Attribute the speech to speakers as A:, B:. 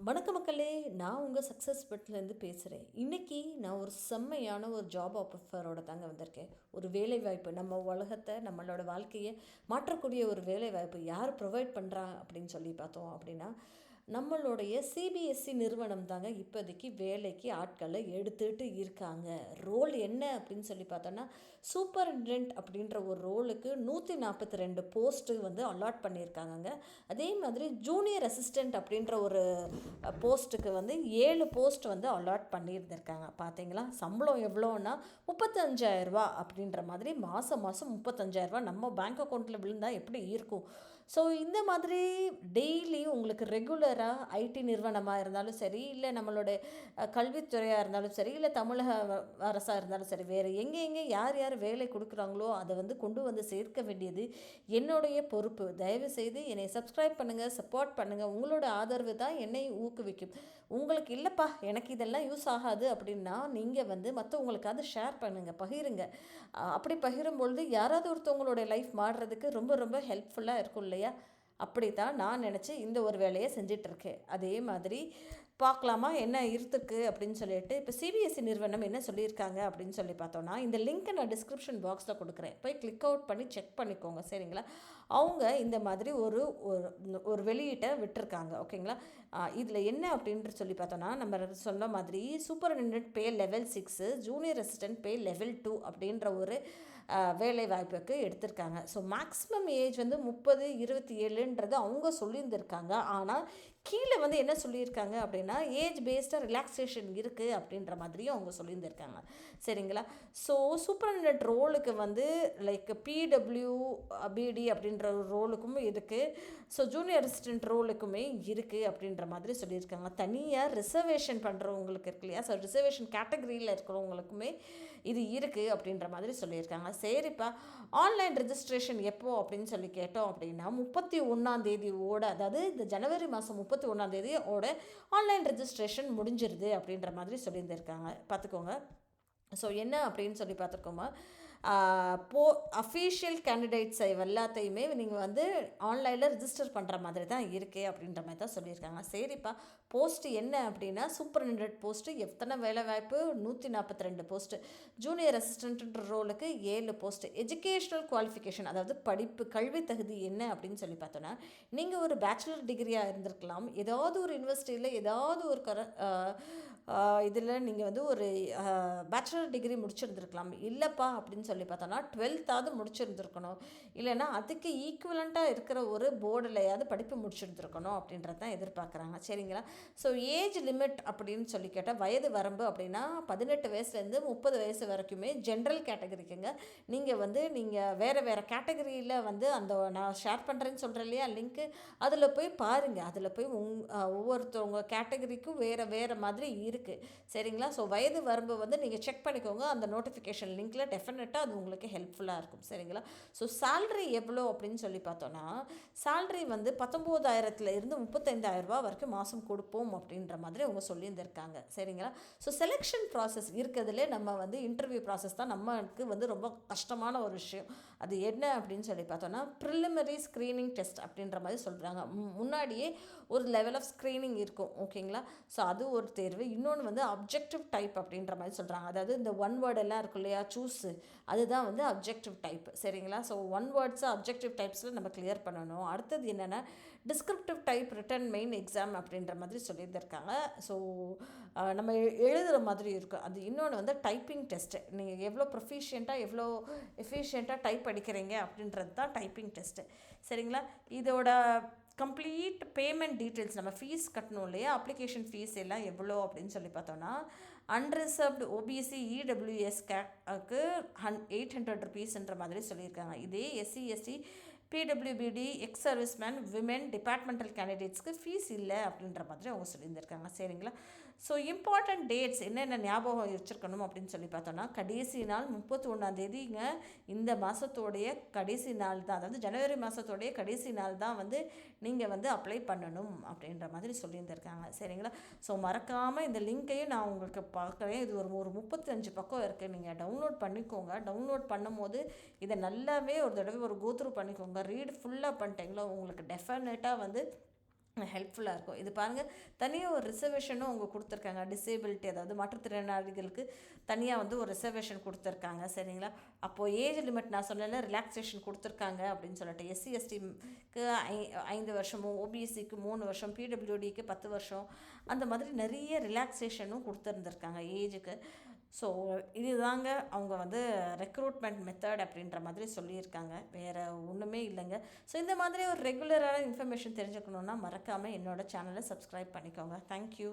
A: வணக்கம் மக்களே. நான் உங்கள் சக்ஸஸ் பெட்லேருந்து பேசுகிறேன். இன்றைக்கி நான் ஒரு செம்மையான ஒரு ஜாப் ஆஃபரோட தாங்க வந்திருக்கேன். ஒரு வேலைவாய்ப்பு, நம்ம உலகத்தை நம்மளோட வாழ்க்கையை மாற்றக்கூடிய ஒரு வேலைவாய்ப்பு யார் ப்ரொவைட் பண்ணுறா அப்படின்னு சொல்லி பார்த்தோம் அப்படின்னா, நம்மளுடைய சிபிஎஸ்சி நிறுவனம் தாங்க இப்போதைக்கு வேலைக்கு ஆட்களை எடுத்துகிட்டு இருக்காங்க. ரோல் என்ன அப்படின்னு சொல்லி பார்த்தோன்னா, சூப்பரிண்டென்ட் அப்படின்ற ஒரு ரோலுக்கு 142 போஸ்ட்டு வந்து அலாட் பண்ணியிருக்காங்கங்க. அதே மாதிரி ஜூனியர் அசிஸ்டண்ட் அப்படின்ற ஒரு போஸ்ட்டுக்கு வந்து 7 போஸ்ட் வந்து அலாட் பண்ணியிருந்திருக்காங்க. பார்த்தீங்களா, சம்பளம் எவ்வளோன்னா 35,000 அப்படின்ற மாதிரி மாதம் மாதம் 35,000 நம்ம பேங்க் அக்கௌண்ட்டில் விழுந்தால் எப்படி இருக்கும். ஸோ இந்த மாதிரி டெய்லி உங்களுக்கு ரெகுலராக ஐடி நிறுவனமாக இருந்தாலும் சரி, இல்லை நம்மளுடைய கல்வித்துறையாக இருந்தாலும் சரி, இல்லை தமிழக அரசாக இருந்தாலும் சரி, வேறு எங்கே எங்கே யார் யார் வேலை கொடுக்குறாங்களோ அதை வந்து கொண்டு வந்து சேர்க்க வேண்டியது என்னுடைய பொறுப்பு. தயவுசெய்து என்னை சப்ஸ்கிரைப் பண்ணுங்கள், சப்போர்ட் பண்ணுங்கள். உங்களோட ஆதரவு தான் என்னை ஊக்குவிக்கும். உங்களுக்கு இல்லைப்பா எனக்கு இதெல்லாம் யூஸ் ஆகாது அப்படின்னா நீங்கள் வந்து மற்றவங்களுக்காவது ஷேர் பண்ணுங்கள், பகிருங்க. அப்படி பகிரும்பொழுது யாராவது ஒருத்தவங்களுடைய லைஃப் மாறுறதுக்கு ரொம்ப ரொம்ப ஹெல்ப்ஃபுல்லாக இருக்கும் இல்லையா? அப்படி தான் நான் நினச்சி இந்த ஒரு வேலையை செஞ்சிட்ருக்கேன். அதே மாதிரி பார்க்கலாமா என்ன இருக்குது அப்படின்னு சொல்லிட்டு, இப்போ சிபிஎஸ்சி நிறுவனம் என்ன சொல்லியிருக்காங்க அப்படின்னு சொல்லி பார்த்தோன்னா, இந்த லிங்க்கை நான் டிஸ்கிரிப்ஷன் பாக்ஸில் கொடுக்குறேன், போய் கிளிக் அவுட் பண்ணி செக் பண்ணிக்கோங்க. சரிங்களா? அவங்க இந்த மாதிரி ஒரு ஒரு வெளியீட்டை விட்டுருக்காங்க. ஓகேங்களா? இதில் என்ன அப்படின்ட்டு சொல்லி பார்த்தோன்னா, நம்ம சொன்ன மாதிரி சூப்பரிண்டென்டென்ட் பே லெவல் 6, ஜூனியர் அசிஸ்டன்ட் பே லெவல் 2 அப்படின்ற ஒரு வேலை வாய்ப்புக்கு எடுத்திருக்காங்க. ஸோ மேக்ஸிமம் ஏஜ் வந்து 30, 27ன்றது அவங்க சொல்லியிருந்திருக்காங்க. ஆனால் கீழே வந்து என்ன சொல்லியிருக்காங்க அப்படின்னா, ஏஜ் பேஸ்டாக ரிலாக்ஸேஷன் இருக்குது அப்படின்ற மாதிரியும் அவங்க சொல்லியிருந்திருக்காங்க. சரிங்களா? ஸோ சூப்பரிண்டென்ட் ரோலுக்கு வந்து லைக் பிடபிள்யூபிடி அப்படின்ற ஒரு ரோலுக்கும் இருக்குது. ஸோ ஜூனியர் அசிஸ்டன்ட் ரோலுக்குமே இருக்குது அப்படின்ற மாதிரி சொல்லியிருக்காங்க. தனியாக ரிசர்வேஷன் பண்ணுறவங்களுக்கு இருக்கு இல்லையா? ஸோ ரிசர்வேஷன் கேட்டகரியில் இருக்கிறவங்களுக்குமே இது இருக்குது அப்படின்ற மாதிரி சொல்லியிருக்காங்க. சரிப்பா, ஆன்லைன் ரெஜிஸ்ட்ரேஷன் எப்போ அப்படின்னு சொல்லி கேட்டோம் அப்படின்னா, 31 அதாவது இந்த ஜனவரி மாதம் 31 ஆன்லைன் ரெஜிஸ்ட்ரேஷன் முடிஞ்சிருது அப்படின்ற மாதிரி சொல்லியிருந்திருக்காங்க. பார்த்துக்கோங்க. ஸோ என்ன அப்படின்னு சொல்லி பார்த்துருக்கோமா, அஃபீஷியல் கேண்டிடேட்ஸை எல்லாத்தையுமே நீங்கள் வந்து ஆன்லைனில் ரிஜிஸ்டர் பண்ணுற மாதிரி தான் இருக்குது அப்படின்ற மாதிரி தான் சொல்லியிருக்காங்க. சரிப்பா, போஸ்ட்டு என்ன அப்படின்னா, சூப்பரிண்டென்டென்ட் போஸ்ட்டு எத்தனை வேலை வாய்ப்பு? 142 போஸ்ட்டு. ஜூனியர் அசிஸ்டன்ட் ரோலுக்கு 7 போஸ்ட்டு. எஜுகேஷ்னல் குவாலிஃபிகேஷன், அதாவது படிப்பு கல்வி தகுதி என்ன அப்படின்னு சொல்லி பார்த்தோன்னா, நீங்கள் ஒரு பேச்சுலர் டிகிரியாக இருந்திருக்கலாம், ஏதாவது ஒரு யூனிவர்சிட்டியில் ஏதாவது ஒரு இதில் நீங்கள் வந்து ஒரு பேச்சுலர் டிகிரி முடிச்சிருந்துருக்கலாம். இல்லைப்பா அப்படின்னு சொல்லி பார்த்தோன்னா 12வது முடிச்சிருந்துருக்கணும், இல்லைன்னா அதுக்கு ஈக்குவலண்ட்டாக இருக்கிற ஒரு போர்டிலையாவது படிப்பு முடிச்சிருந்துருக்கணும் அப்படின்றது தான் எதிர்பார்க்குறாங்க. சரிங்களா? ஸோ ஏஜ் லிமிட் அப்படின்னு சொல்லி கேட்டால், வயது வரம்பு அப்படின்னா 18 வயசுலேருந்து 30 வயசு வரைக்குமே ஜென்ரல் கேட்டகரிக்குங்க. நீங்கள் வேறு கேட்டகரியில் வந்து அந்த நான் ஷேர் பண்ணுறேன்னு சொல்கிறேன் இல்லையா லிங்க்கு, அதில் போய் பாருங்கள். அதில் போய் ஒவ்வொருத்தவங்க கேட்டகரிக்கும் வேறு மாதிரி இருக்குது. சரிங்களா? ஸோ வயது வரம்பு வந்து நீங்கள் செக் பண்ணிக்கோங்க. அந்த நோட்டிஃபிகேஷன் லிங்க்கில் டெஃபினட்டாக அது உங்களுக்கு ஹெல்ப்ஃபுல்லாக இருக்கும். சரிங்களா? ஸோ சேல்ரி எவ்வளோ அப்படின்னு சொல்லி பார்த்தோன்னா, சேல்ரி வந்து 19,000 35,000 வரைக்கும் மாதம் கொடுப்போம் அப்படின்ற மாதிரி அவங்க சொல்லியிருந்திருக்காங்க. சரிங்களா? ஸோ செலெக்ஷன் ப்ராசஸ் இருக்கிறதுலே நம்ம வந்து இன்டர்வியூ ப்ராசஸ் தான் நமக்கு வந்து ரொம்ப கஷ்டமான ஒரு விஷயம். அது என்ன அப்படின்னு சொல்லி பார்த்தோன்னா, ப்ரிலிமினரி ஸ்க்ரீனிங் டெஸ்ட் அப்படின்ற மாதிரி சொல்கிறாங்க. முன்னாடியே ஒரு லெவல் ஆஃப் ஸ்க்ரீனிங் இருக்கும். ஓகேங்களா? ஸோ அது ஒரு தேர்வு. இன்னொன்று வந்து அப்ஜெக்டிவ் டைப் அப்படின்ற மாதிரி சொல்கிறாங்க. அதாவது இந்த ஒன் வேர்டு எல்லாம் இருக்கும் இல்லையா, சூஸு, அதுதான் வந்து அப்ஜெக்டிவ் டைப். சரிங்களா? ஸோ ஒன் வேர்ட்ஸு அப்ஜெக்டிவ் டைப்ஸில் நம்ம கிளியர் பண்ணணும். அடுத்தது என்னென்னா, descriptive type written main exam அப்படின்ற மாதிரி சொல்லியிருந்திருக்காங்க. ஸோ நம்ம எழுதுகிற மாதிரி இருக்கும். அது இன்னொன்று வந்து டைப்பிங் டெஸ்ட்டு. நீங்கள் எவ்வளோ ப்ரொஃபிஷியண்ட்டாக எவ்வளோ எஃபிஷியண்ட்டாக டைப் அடிக்கிறீங்க அப்படின்றது தான் டைப்பிங் டெஸ்ட்டு. சரிங்களா? இதோட கம்ப்ளீட் பேமெண்ட் டீட்டெயில்ஸ், நம்ம ஃபீஸ் கட்டணும் இல்லையா, அப்ளிகேஷன் ஃபீஸ் எல்லாம் எவ்வளோ அப்படின்னு சொல்லி பார்த்தோன்னா, அன்ரிசர்வ்டு ஓபிசி இடபிள்யூஎஸ் கேக்கு 800 ருபீஸ்ன்ற மாதிரி சொல்லியிருக்காங்க. இதே எஸ்சி எஸ்டி பிடபிள்யூபிடி எக்ஸ் சர்வீஸ்மேன் விமென் டிபார்ட்மெண்டல் கேண்டிடேட்ஸ்க்கு ஃபீஸ் இல்லை அப்படின்ற மாதிரி அவங்க சொல்லியிருந்திருக்காங்க. சரிங்களா? ஸோ இம்பார்ட்டண்ட் டேட்ஸ் என்னென்ன ஞாபகம் வச்சுருக்கணும் அப்படின்னு சொல்லி பார்த்தோன்னா, கடைசி நாள் 31 இந்த மாதத்தோடைய கடைசி நாள் தான், அதாவது ஜனவரி மாதத்தோடைய கடைசி நாள் தான் வந்து நீங்கள் வந்து அப்ளை பண்ணணும் அப்படின்ற மாதிரி சொல்லியிருந்திருக்காங்க. சரிங்களா? ஸோ மறக்காமல் இந்த லிங்க்கையும் நான் உங்களுக்கு பார்க்குறேன். இது ஒரு 35 பக்கம் இருக்குது. நீங்கள் டவுன்லோட் பண்ணிக்கோங்க. டவுன்லோட் பண்ணும்போது இதை நல்லாவே ஒரு தடவை ஒரு கோத்ரூ பண்ணிக்கோங்க. ரீட் ஃபுல்லாக பண்ணிட்டீங்களோ உங்களுக்கு டெஃபினட்டாக வந்து ஹெல்ப்ஃபுல்லாக இருக்கும். இது பாருங்கள், தனியாக ஒரு ரிசர்வேஷனும் அவங்க கொடுத்துருக்காங்க. டிசேபிலிட்டி, அதாவது மாற்றுத்திறனாளிகளுக்கு தனியாக வந்து ஒரு ரிசர்வேஷன் கொடுத்துருக்காங்க. சரிங்களா? அப்போது ஏஜ் லிமிட் நான் சொன்னேன்ல, ரிலாக்ஸேஷன் கொடுத்துருக்காங்க அப்படின்னு சொல்லிட்டு. எஸ்சி எஸ்டிக்கு 5 வருஷமும், ஓபிஎஸ்சிக்கு 3 வருஷம், பிடபிள்யூடிக்கு 10 வருஷம், அந்த மாதிரி நிறைய ரிலாக்ஸேஷனும் கொடுத்துருந்துருக்காங்க ஏஜுக்கு. ஸோ இதுதாங்க அவங்க வந்து ரெக்ரூட்மெண்ட் மெத்தட் அப்படின்ற மாதிரி சொல்லியிருக்காங்க. வேறு ஒன்றுமே இல்லைங்க. ஸோ இந்த மாதிரி ஒரு ரெகுலரான இன்ஃபர்மேஷன் தெரிஞ்சுக்கணுன்னா மறக்காமல் என்னோடய சேனலை சப்ஸ்கிரைப் பண்ணிக்கோங்க. தேங்க்யூ.